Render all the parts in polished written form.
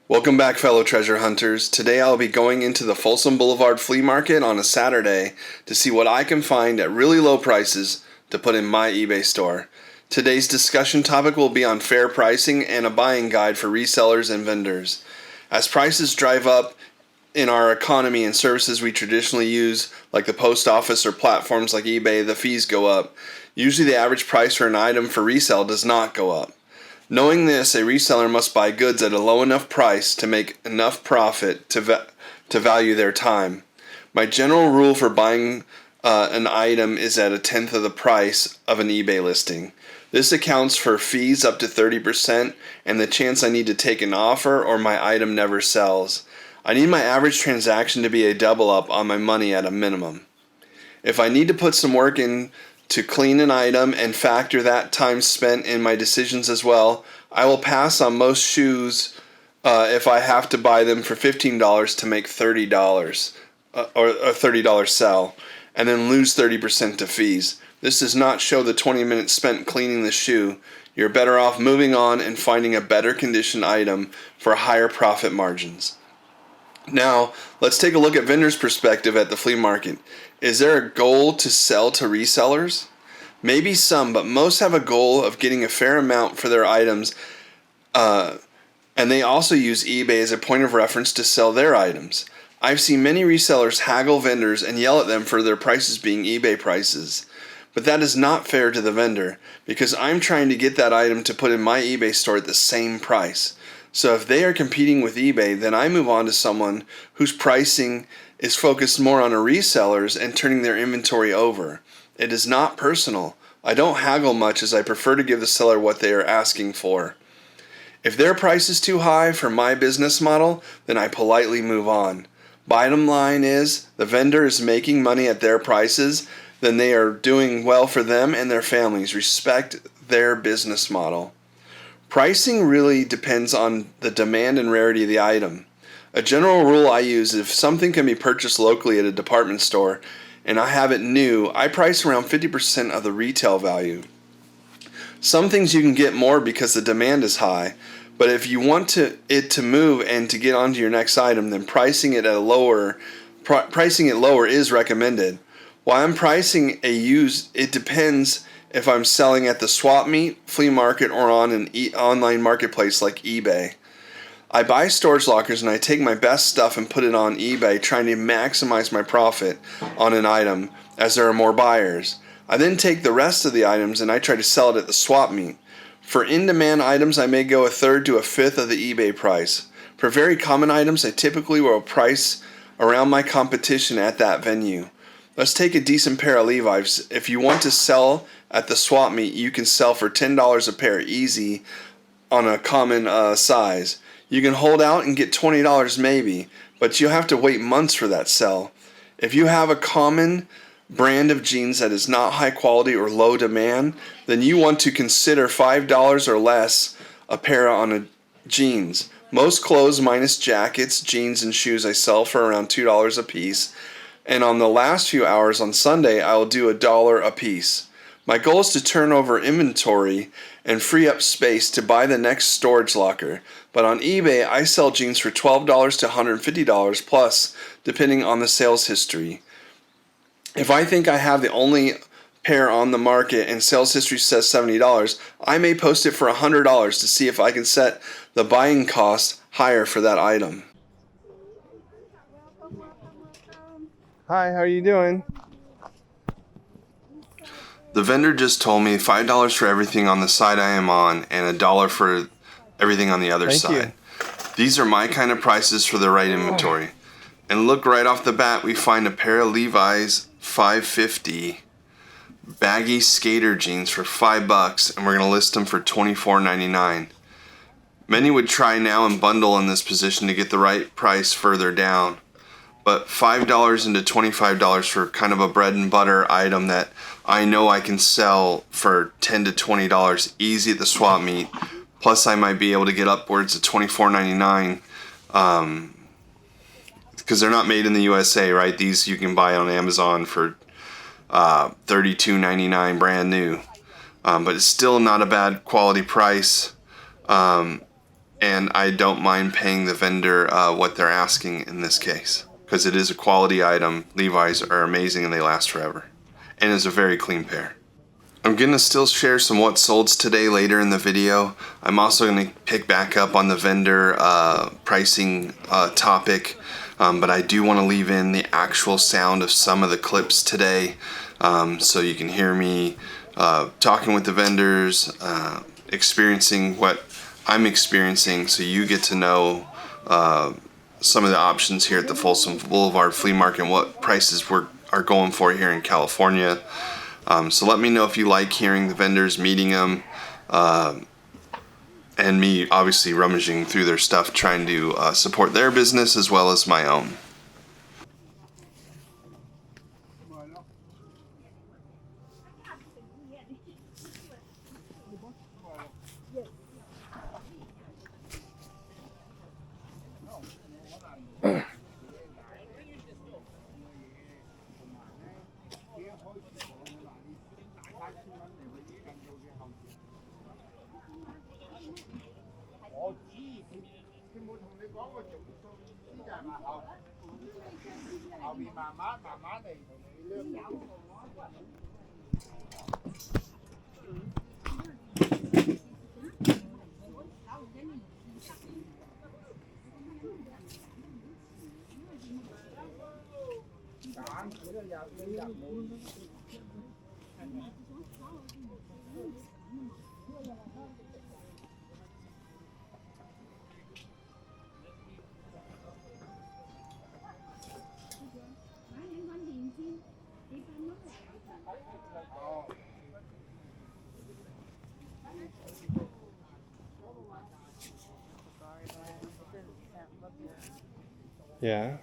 Welcome back, fellow treasure hunters. Today I'll be going into the Folsom Blvd Flea Market on a Saturday to see what I can find at really low prices to put in my eBay store. Today's discussion topic will be on fair pricing and a buying guide for resellers and vendors. As prices drive up in our economy and services we traditionally use, like the post office or platforms like eBay, the fees go up. Usually the average price for an item for resale does not go up. Knowing this, a reseller must buy goods at a low enough price to make enough profit to value their time. My general rule for buying an item is at a tenth of the price of an eBay listing. This accounts for fees up to 30% and the chance I need to take an offer or my item never sells. I need my average transaction to be a double up on my money at a minimum. If I need to put some work in to clean an item and factor that time spent in my decisions as well, I will pass on most shoes if I have to buy them for $15 to make $30 or a $30 sell and then lose 30% to fees. This does not show the 20 minutes spent cleaning the shoe. You're better off moving on and finding a better conditioned item for higher profit margins. Now, let's take a look at vendors' perspective at the flea market. Is there a goal to sell to resellers? Maybe some, but most have a goal of getting a fair amount for their items, and they also use eBay as a point of reference to sell their items. I've seen many resellers haggle vendors and yell at them for their prices being eBay prices. But that is not fair to the vendor, because I'm trying to get that item to put in my eBay store at the same price. So if they are competing with eBay, then I move on to someone whose pricing is focused more on a reseller's and turning their inventory over. It is not personal. I don't haggle much as I prefer to give the seller what they are asking for. If their price is too high for my business model, then I politely move on. Bottom line is, the vendor is making money at their prices, then they are doing well for them and their families. Respect their business model. Pricing really depends on the demand and rarity of the item. A general rule I use is if something can be purchased locally at a department store and I have it new, I price around 50% of the retail value. Some things you can get more because the demand is high, but if you want it to move and to get onto your next item, then pricing it lower is recommended. While I'm pricing a used, it depends if I'm selling at the swap meet, flea market, or on an online marketplace like eBay. I buy storage lockers and I take my best stuff and put it on eBay, trying to maximize my profit on an item as there are more buyers. I then take the rest of the items and I try to sell it at the swap meet. For in-demand items, I may go a third to a fifth of the eBay price. For very common items, I typically will price around my competition at that venue. Let's take a decent pair of Levi's. If you want to sell at the swap meet, you can sell for $10 a pair easy on a common size. You can hold out and get $20 maybe, but you'll have to wait months for that sell. If you have a common brand of jeans that is not high quality or low demand, then you want to consider $5 or less a pair on a jeans. Most clothes minus jackets, jeans, and shoes I sell for around $2 a piece. And on the last few hours on Sunday, I will do $1 a piece. My goal is to turn over inventory and free up space to buy the next storage locker. But on eBay, I sell jeans for $12 to $150 plus, depending on the sales history. If I think I have the only pair on the market and sales history says $70, I may post it for $100 to see if I can set the buying cost higher for that item. Hi, how are you doing? The vendor just told me $5 for everything on the side I am on and $1 for everything on the other side. These are my kind of prices for the right inventory. And look, right off the bat, we find a pair of Levi's $5.50 baggy skater jeans for $5, and we're going to list them for $24.99. Many would try now and bundle in this position to get the right price further down. But $5 into $25 for kind of a bread and butter item that I know I can sell for $10 to $20 easy at the swap meet. Plus I might be able to get upwards of $24.99 because they're not made in the USA, right? These you can buy on Amazon for $32.99 brand new. But it's still not a bad quality price. and I don't mind paying the vendor what they're asking in this case, because it is a quality item. Levi's are amazing and they last forever, and it's a very clean pair. I'm going to still share some what solds today later in the video. I'm also going to pick back up on the vendor pricing topic, but I do want to leave in the actual sound of some of the clips today, so you can hear me talking with the vendors, experiencing what I'm experiencing, so you get to know some of the options here at the Folsom Blvd Flea Market and what prices are going for here in California. So let me know if you like hearing the vendors, meeting them, and me obviously rummaging through their stuff, trying to support their business as well as my own. Yeah.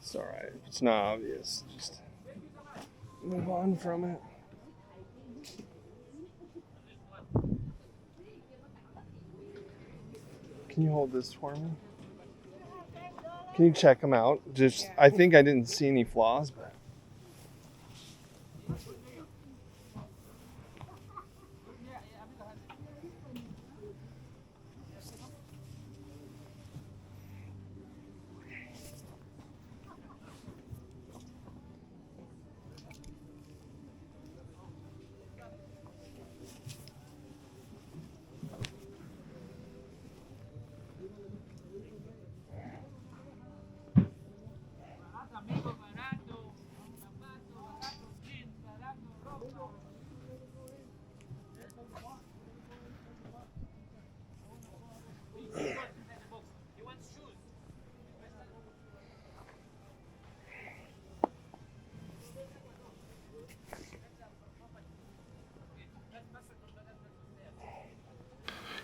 It's alright. It's not obvious. Just move on from it. Can you hold this for me? Can you check them out? Just, I think I didn't see any flaws, but.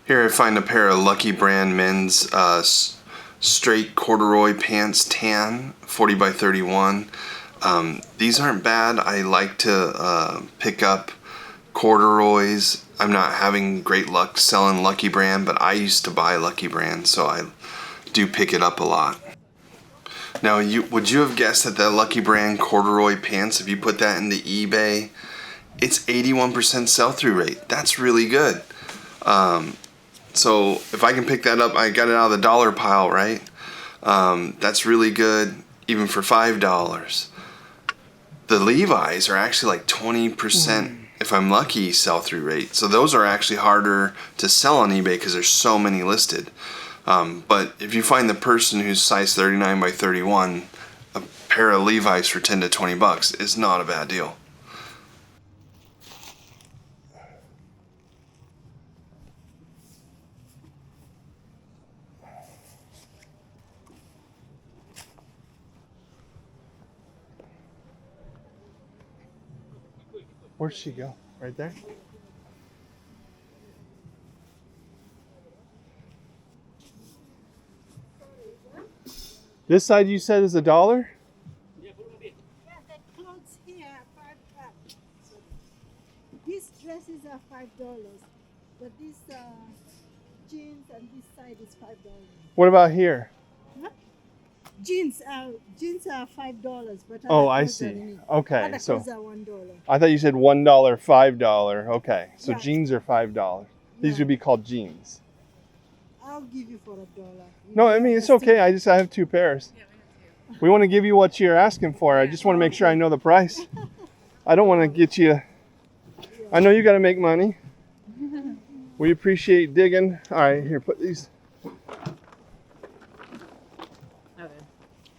Here I find a pair of Lucky Brand men's straight corduroy pants, tan, 40 by 31. These aren't bad. I like to pick up corduroys. I'm not having great luck selling Lucky Brand, but I used to buy Lucky Brand, so I do pick it up a lot. Now, would you have guessed that the Lucky Brand corduroy pants, if you put that into eBay, it's 81% sell-through rate. That's really good. So if I can pick that up, I got it out of the dollar pile, right? That's really good, even for $5. The Levi's are actually like 20%, if I'm lucky, sell-through rate. So those are actually harder to sell on eBay because there's so many listed. But if you find the person who's size 39 by 31, a pair of Levi's for 10 to 20 bucks is not a bad deal. Where'd she go? Right there? This side you said is $1? Yeah, the clothes here are $5. These dresses are $5, but these jeans and this side is $5. What about here? Huh? Jeans are $5, but other Oh, I clothes are see. in it. Okay, Other so clothes are $1. I thought you said $1, $5. Okay, so Yeah. jeans are $5. These Yeah. would be called jeans. I'll give you for $1. No, I mean it's okay. I have two pairs. We want to give you what you're asking for. I just want to make sure I know the price. I don't want to get you. I know you got to make money. We appreciate digging. All right, here, put these.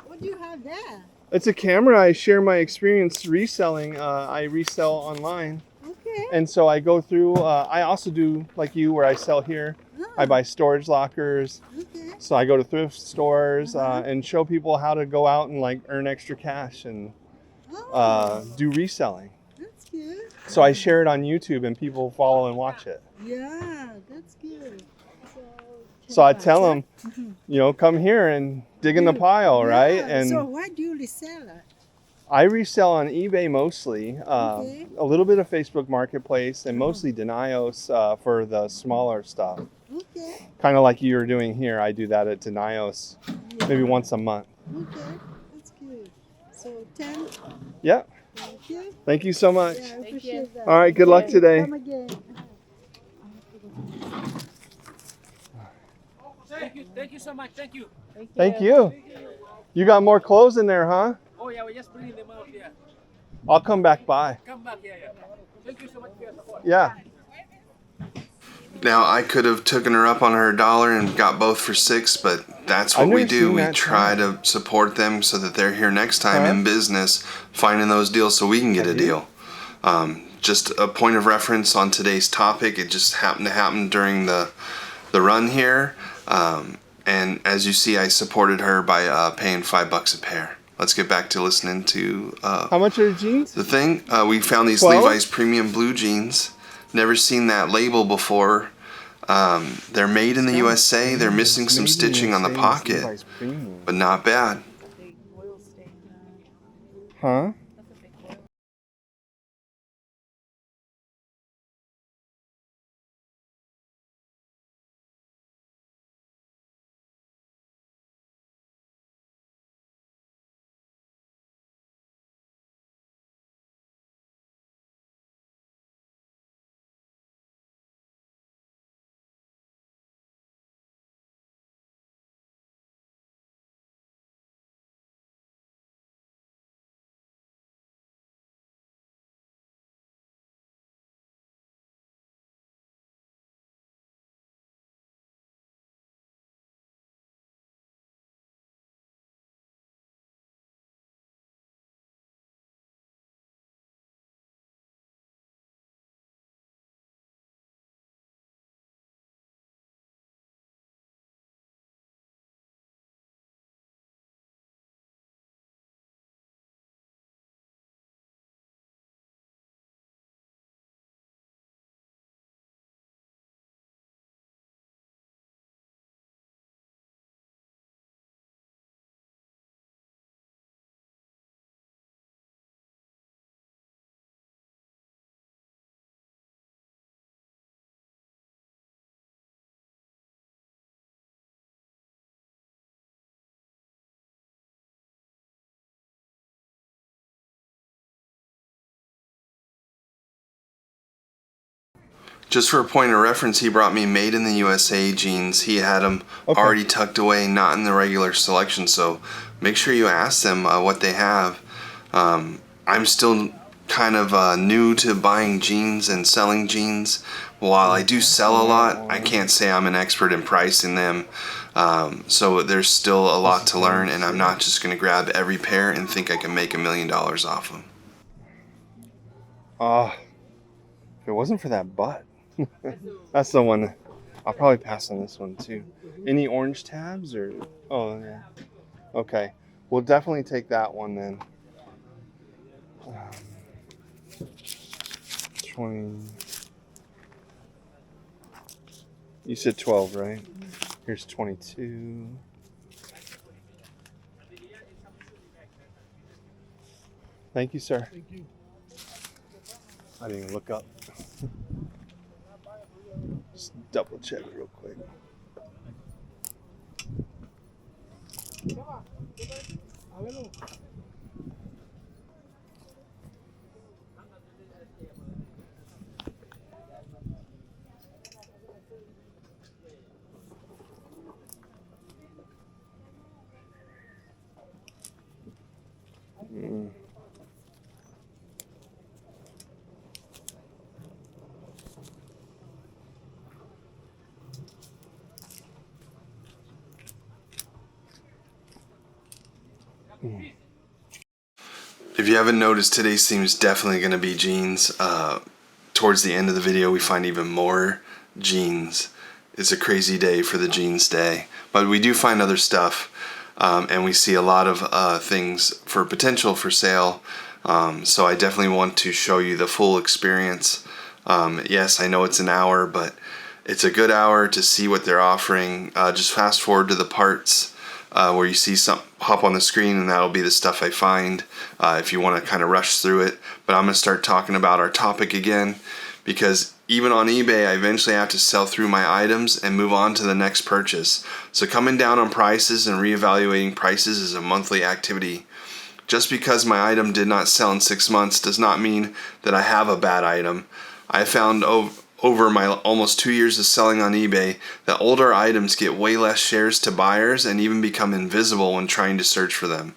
What do you have there? It's a camera. I share my experience reselling. I resell online. Okay. And so I go through, I also do like you where I sell here. I buy storage lockers. Okay. So I go to thrift stores and show people how to go out and like earn extra cash and do reselling. That's good. So I share it on YouTube and people follow and watch it. Yeah, that's good. So I tell them, you know, come here and dig in the pile, right? And so why do you resell it? I resell on eBay mostly, a little bit of Facebook Marketplace, and mostly Denios for the smaller stuff. Okay. Kind of like you were doing here. I do that at Denios maybe once a month. Okay, that's good. So 10. Yeah. Thank you. Thank you so much. Yeah, I appreciate that. All right, good luck today. Come again. Thank you so much. Thank you. Thank you. You got more clothes in there, huh? Oh yeah, we're just bringing them out here. I'll come back by. Come back, yeah. Thank you so much for your support. Yeah. Now I could have taken her up on her $1 and got both for $6, but that's what we never do. seen We that try to support them so that they're here next time in business, finding those deals so we can get a deal. Just a point of reference on today's topic. It just happened to happen during the run here, and as you see, I supported her by paying $5 a pair. Let's get back to listening to How much are jeans? the thing. We found these 12? Levi's premium blue jeans. Never seen that label before. They're made in the USA. They're missing some stitching on the pocket, but not bad. Huh? Just for a point of reference, he brought me made in the USA jeans. He had them already tucked away, not in the regular selection. So make sure you ask them what they have. I'm still kind of new to buying jeans and selling jeans. While I do sell a lot, I can't say I'm an expert in pricing them. So there's still a lot to learn, and I'm not just going to grab every pair and think I can make $1 million off them. If it wasn't for that butt. That's the one. I'll probably pass on this one too. Any orange tabs or? Oh yeah. Okay, we'll definitely take that one then. 20. You said 12, right? Here's 22. Thank you, sir. Thank you. I didn't even look up. Just double check real quick. If you haven't noticed, today's theme is definitely going to be jeans. Towards the end of the video, we find even more jeans. It's a crazy day for the jeans day, but we do find other stuff, and we see a lot of things for potential for sale. So I definitely want to show you the full experience. Yes, I know it's an hour, but it's a good hour to see what they're offering. Just fast forward to the parts where you see some hop on the screen, and that'll be the stuff I find if you want to kind of rush through it. But I'm going to start talking about our topic again, because even on eBay I eventually have to sell through my items and move on to the next purchase. So coming down on prices and reevaluating prices is a monthly activity. Just because my item did not sell in 6 months does not mean that I have a bad item. I found over my almost 2 years of selling on eBay that older items get way less shares to buyers and even become invisible when trying to search for them.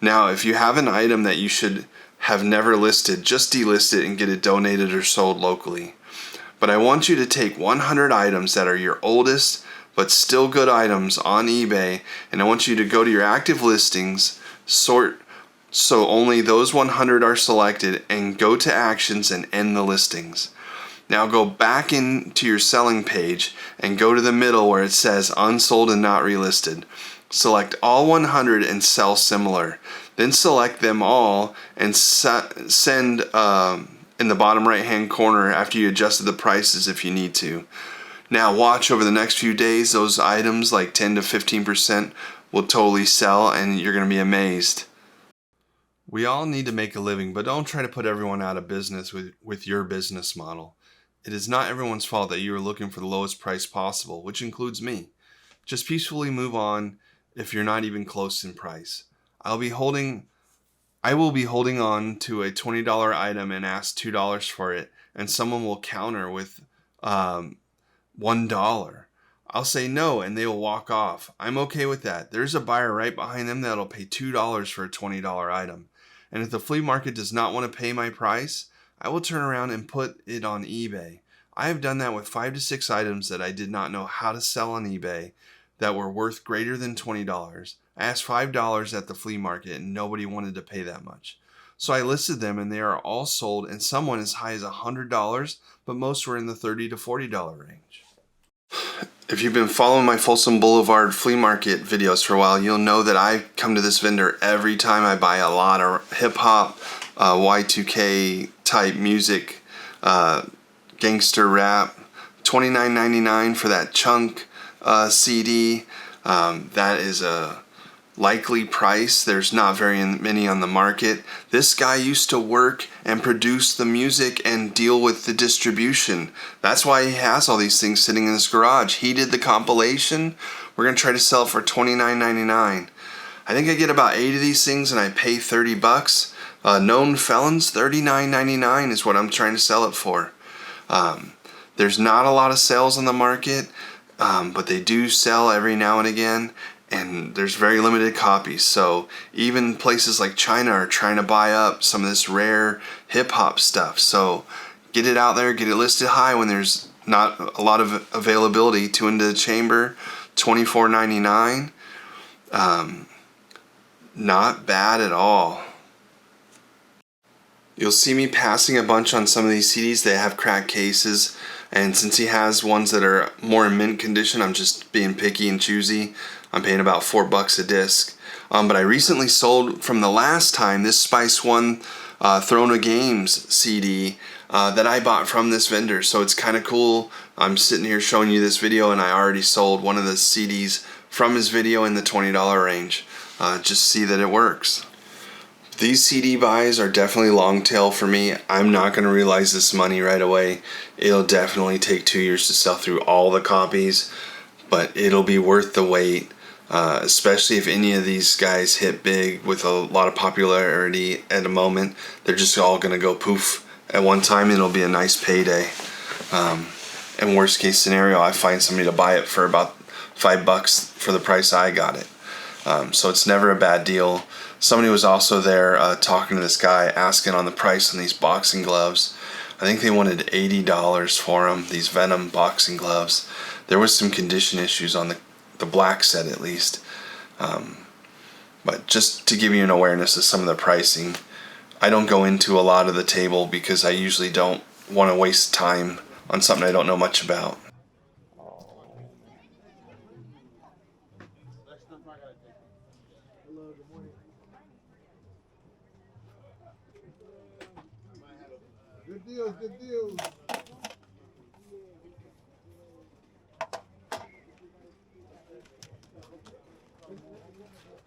Now, if you have an item that you should have never listed, just delist it and get it donated or sold locally. But I want you to take 100 items that are your oldest but still good items on eBay, and I want you to go to your active listings, sort so only those 100 are selected, and go to actions and end the listings. Now go back into your selling page and go to the middle where it says unsold and not relisted. Select all 100 and sell similar. Then select them all and send in the bottom right hand corner after you adjusted the prices if you need to. Now watch over the next few days, those items like 10 to 15% will totally sell, and you're going to be amazed. We all need to make a living, but don't try to put everyone out of business with your business model. It is not everyone's fault that you are looking for the lowest price possible, which includes me. Just peacefully move on if you're not even close in price. I will be holding on to a $20 item and ask $2 for it, and someone will counter with $1. I'll say no, and they will walk off. I'm okay with that. There's a buyer right behind them that'll pay $2 for a $20 item. And if the flea market does not want to pay my price, I will turn around and put it on eBay. I have done that with 5 to 6 items that I did not know how to sell on eBay that were worth greater than $20. I asked $5 at the flea market and nobody wanted to pay that much. So I listed them and they are all sold, and some went as high as $100, but most were in the $30 to $40 range. If you've been following my Folsom Blvd Flea Market videos for a while, you'll know that I come to this vendor every time I buy a lot of hip-hop, Y2K type music, gangster rap. $29.99 for that chunk CD. That is a likely price. There's not very many on the market. This guy used to work and produce the music and deal with the distribution. That's why he has all these things sitting in his garage. He did the compilation. We're going to try to sell it for $29.99. I think I get about 8 of these things and I pay $30. Known felons, $39.99 is what I'm trying to sell it for. There's not a lot of sales on the market, but they do sell every now and again, and there's very limited copies. So even places like China are trying to buy up some of this rare hip-hop stuff. So get it out there, get it listed high when there's not a lot of availability. 2 into the chamber, $24.99. Not bad at all. You'll see me passing a bunch on some of these CDs. They have cracked cases, and since he has ones that are more in mint condition, I'm just being picky and choosy. I'm paying about $4 a disc. But I recently sold from the last time this Spice One Throne of Games CD that I bought from this vendor. So it's kind of cool. I'm sitting here showing you this video, and I already sold one of the CDs from his video in the $20 range. Just see that it works. These CD buys are definitely long tail for me. I'm not going to realize this money right away. It'll definitely take 2 years to sell through all the copies, but it'll be worth the wait. especially if any of these guys hit big with a lot of popularity at a moment. They're just all going to go poof at one time, and it'll be a nice payday. And worst case scenario, I find somebody to buy it for about $5 for the price I got it. So it's never a bad deal. Somebody was also there talking to this guy, asking on the price on these boxing gloves. I think they wanted $80 for them, these Venom boxing gloves. There was some condition issues on the black set at least. But just to give you an awareness of some of the pricing, I don't go into a lot of the table because I usually don't want to waste time on something I don't know much about. Good deals, good deals.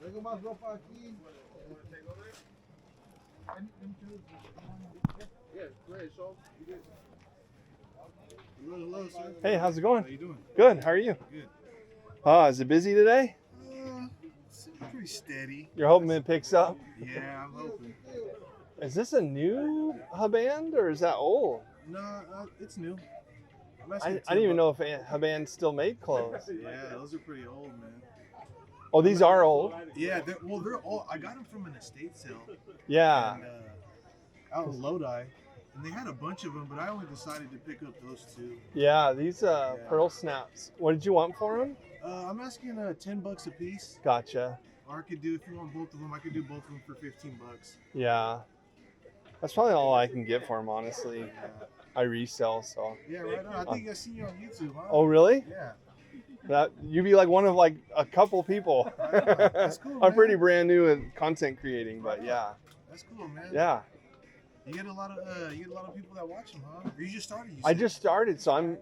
Pega umas roupas aqui. Hey, how's it going? How you doing? Good. How are you? Good. Is it busy today? It's pretty steady. You're hoping it picks up? Yeah, I'm hoping. Is this a new Haband or is that old? No, it's new. I didn't even know if Haband still made clothes. Yeah, those are pretty old, man. Oh, these are old? Yeah, they're old. I got them from an estate sale. Yeah. And, out in Lodi. And they had a bunch of them, but I only decided to pick up those two. Yeah, these pearl snaps. What did you want for them? I'm asking $10 a piece. Gotcha. Or I could do, if you want both of them, I could do both of them for $15. Yeah. That's probably all I can get for them, honestly. Yeah. I resell, so. Yeah, right on. I think I seen you on YouTube, huh? Oh, really? Yeah. That you'd be like one of like a couple people. That's cool, I'm man. pretty brand new at content creating, but yeah. That's cool, man. Yeah. You get a lot of people that watch them, huh? Or you just started? I just started, so I'm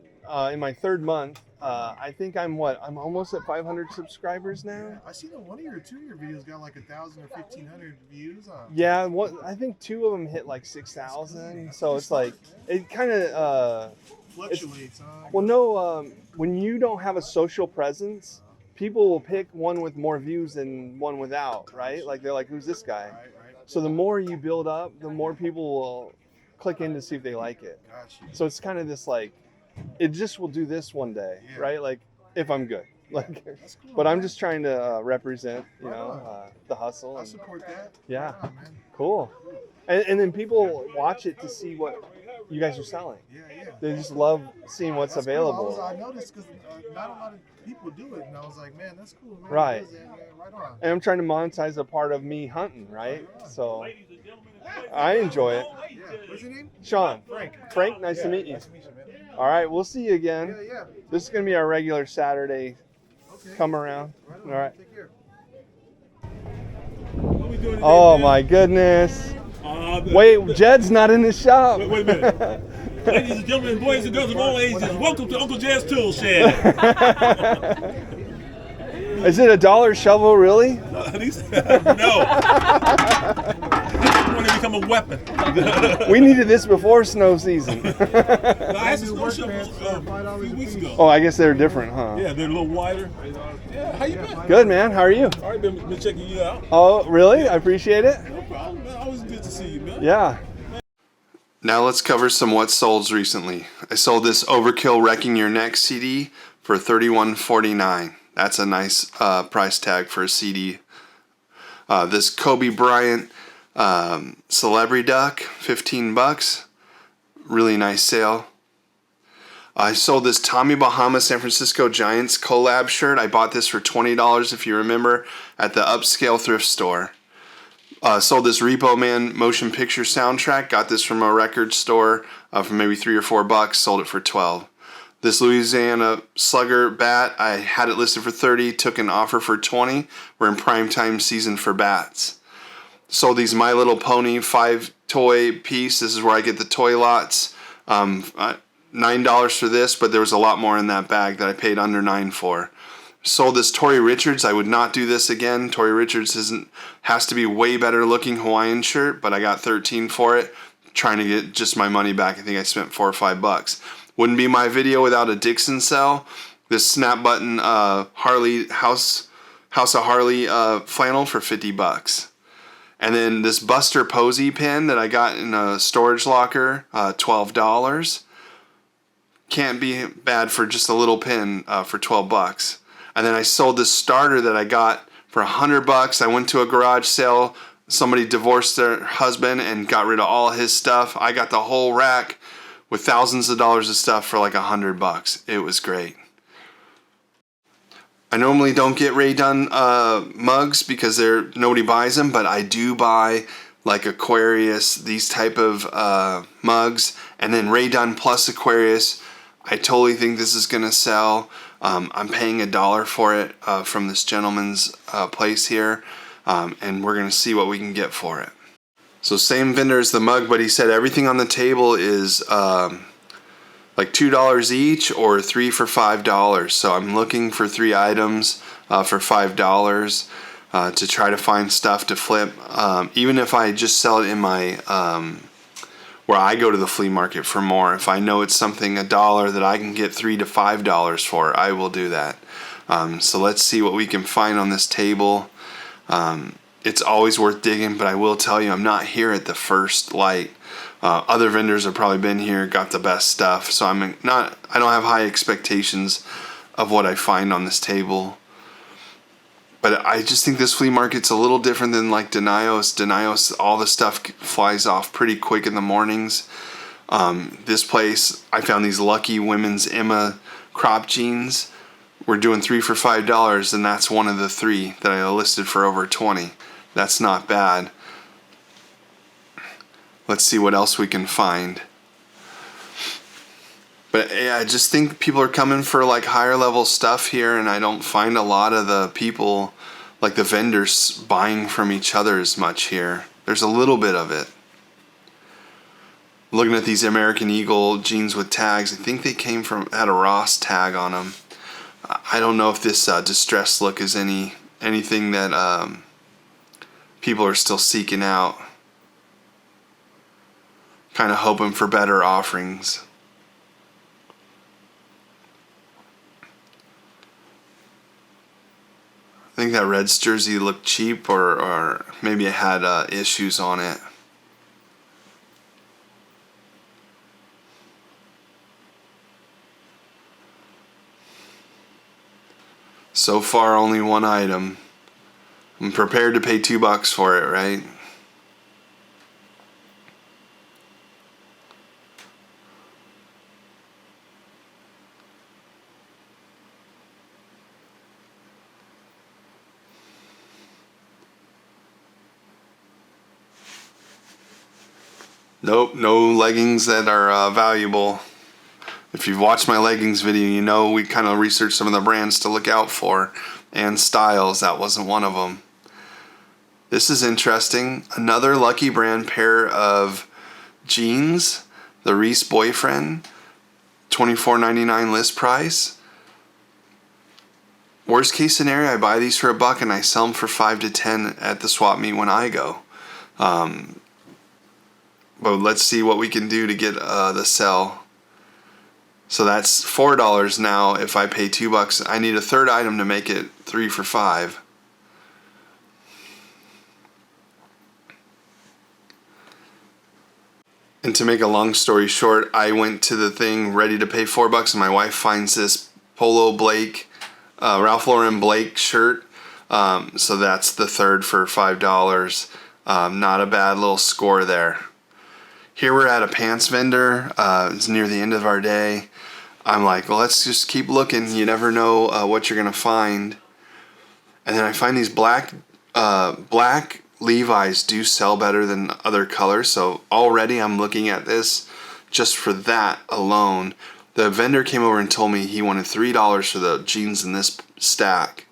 in my 3rd month. I think I'm almost at 500 subscribers now. Yeah, I seen that one of your 2 of your videos got like 1,000 or 1,500 views on. Yeah, I think 2 of them hit like 6,000. So it's like it kind of Fluctuates, huh? well, no, when you don't have a social presence, people will pick one with more views than one without, right? Like they're like, who's this guy? Right. So the more you build up, the more people will click in to see if they like it. Gotcha. So it's kind of this like, it just will do this one day, Yeah. right? Like if I'm good, like. That's cool. But I'm man. just trying to represent, Right on. the hustle. I And, support that. Yeah. Right on, man. cool. And then people watch it to see what you guys are selling. Yeah. They just love seeing what's That's available. Cool. I noticed because not a lot of people do it, and I was like, man, that's cool, man. Right. Right on. And I'm trying to monetize a part of me hunting, right? So I enjoy it. Yeah. What's your name? Sean. Frank. Nice to meet you. Nice to meet you, man. All right, we'll see you again. Yeah. This is going to be our regular Saturday Okay. come around. Right All right. Take care. Oh my goodness. Wait, Jed's not in the shop. Wait a minute. Ladies and gentlemen, boys and girls of all ages, welcome to Uncle Jed's Tool Shed. Is it a dollar shovel, really? No. I want to become a weapon. We needed this before snow season. I had some snow shovels a few weeks ago. Oh, I guess they're different, huh? Yeah, they're a little wider. Yeah, how you been? Good, man. How are you? All right, been checking you out. Oh, really? I appreciate it. No problem, man. Always good to see you, man. Yeah. Now let's cover some what solds recently. I sold this Overkill Wrecking Your Neck CD for $31.49. That's a nice price tag for a CD. This Kobe Bryant Celebrity Duck, $15. Really nice sale. I sold this Tommy Bahama San Francisco Giants collab shirt. I bought this for $20 if you remember at the upscale thrift store. Sold this Repo Man motion picture soundtrack. Got this from a record store for maybe $3 or $4. Sold it for $12. This Louisiana Slugger bat, I had it listed for $30. Took an offer for $20. We're in prime time season for bats. Sold these My Little Pony 5 toy piece. This is where I get the toy lots. $9 for this, but there was a lot more in that bag that I paid under $9 for. Sold this Tory Richards. I would not do this again. Tory Richards has to be way better looking Hawaiian shirt, but I got $13 for it. Trying to get just my money back. I think I spent $4 or $5. Wouldn't be my video without a Dixon sell. This snap button Harley house House of Harley flannel for $50. And then this Buster Posey pen that I got in a storage locker, $12. Can't be bad for just a little pen for $12. And then I sold this starter that I got for $100. I went to a garage sale. Somebody divorced their husband and got rid of all his stuff. I got the whole rack with thousands of dollars of stuff for like $100. It was great. I normally don't get Ray Dunn mugs because nobody buys them, but I do buy like Aquarius, these type of mugs, and then Ray Dunn plus Aquarius. I totally think this is going to sell. I'm paying $1 for it from this gentleman's place here, and we're going to see what we can get for it. So same vendor as the mug, but he said everything on the table is like $2 each or 3 for $5. So I'm looking for 3 items for $5 to try to find stuff to flip. Even if I just sell it in my where I go to the flea market for more, if I know it's something $1 that I can get $3 to $5 for, I will do that. So let's see what we can find on this table. It's always worth digging, but I will tell you, I'm not here at the first light. Other vendors have probably been here, got the best stuff, so I don't have high expectations of what I find on this table. But I just think this flea market's a little different than like Denios. Denios, all the stuff flies off pretty quick in the mornings. This place, I found these Lucky Women's Emma crop jeans. We're doing 3 for $5, and that's one of the 3 that I listed for over 20. That's not bad. Let's see what else we can find. But yeah, I just think people are coming for like higher level stuff here, and I don't find a lot of the people, like the vendors, buying from each other as much here. There's a little bit of it. Looking at these American Eagle jeans with tags, I think they had a Ross tag on them. I don't know if this distressed look is anything that people are still seeking out. Kind of hoping for better offerings. I think that Reds jersey looked cheap, or maybe it had issues on it. So far, only one item. I'm prepared to pay $2 for it, right? Nope, no leggings that are valuable. If you've watched my leggings video, you know we kind of researched some of the brands to look out for and styles. That wasn't one of them. This is interesting. Another Lucky Brand pair of jeans, the Reese Boyfriend, $24.99 list price. Worst case scenario, I buy these for $1 and I sell them for $5 to $10 at the swap meet when I go. But let's see what we can do to get the sell. So that's $4 now. If I pay $2, I need a third item to make it 3 for $5. And to make a long story short, I went to the thing ready to pay $4, and my wife finds this Polo Blake, Ralph Lauren Blake shirt. So that's the third for $5. Not a bad little score there. Here we're at a pants vendor. It's near the end of our day. I'm like, well, let's just keep looking. You never know what you're gonna find. And then I find these black Levi's do sell better than other colors. So already I'm looking at this just for that alone. The vendor came over and told me he wanted $3 for the jeans in this stack.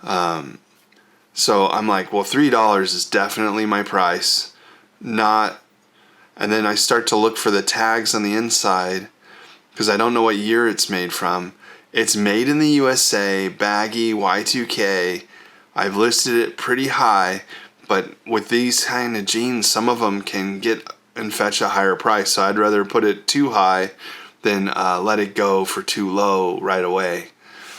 So I'm like, well, $3 is definitely my price. And then I start to look for the tags on the inside because I don't know what year it's made from. It's made in the USA, baggy, Y2K. I've listed it pretty high, but with these kind of jeans, some of them can get and fetch a higher price. So I'd rather put it too high than let it go for too low right away.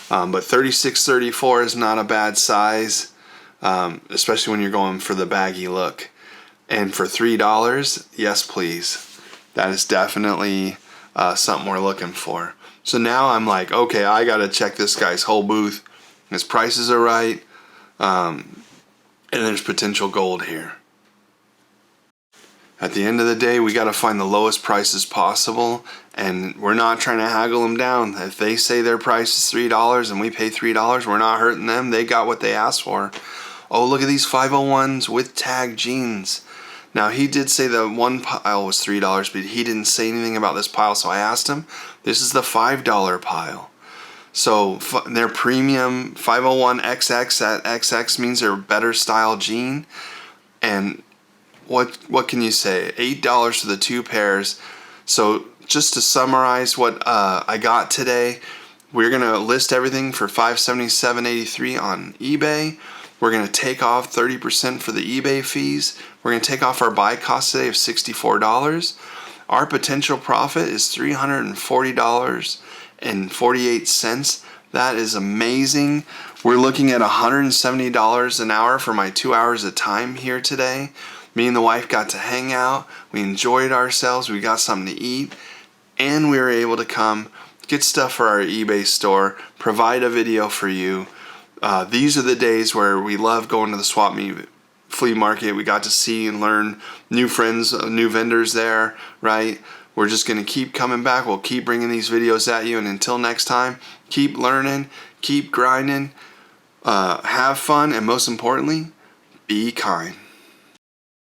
But 36-34 is not a bad size, especially when you're going for the baggy look. And for $3, yes please. That is definitely something we're looking for. So now I'm like, okay, I gotta check this guy's whole booth. His prices are right, and there's potential gold here. At the end of the day, we gotta find the lowest prices possible, and we're not trying to haggle them down. If they say their price is $3 and we pay $3, we're not hurting them. They got what they asked for. Oh, look at these 501s with tag jeans. Now, he did say the one pile was $3, but he didn't say anything about this pile, so I asked him. This is the $5 pile. So their premium 501 XX, that XX means they're a better style jean. And what can you say? $8 for the 2 pairs. So just to summarize what I got today, we're gonna list everything for $577.83 on eBay. We're gonna take off 30% for the eBay fees. We're gonna take off our buy cost today of $64. Our potential profit is $340.48. That is amazing. We're looking at $170 an hour for my 2 hours of time here today. Me and the wife got to hang out. We enjoyed ourselves. We got something to eat. And we were able to come get stuff for our eBay store, provide a video for you. These are the days where we love going to the swap meet flea market. We got to see and learn new friends, new vendors there, right? We're just going to keep coming back. We'll keep bringing these videos at you. And until next time, keep learning, keep grinding, have fun, and most importantly, be kind.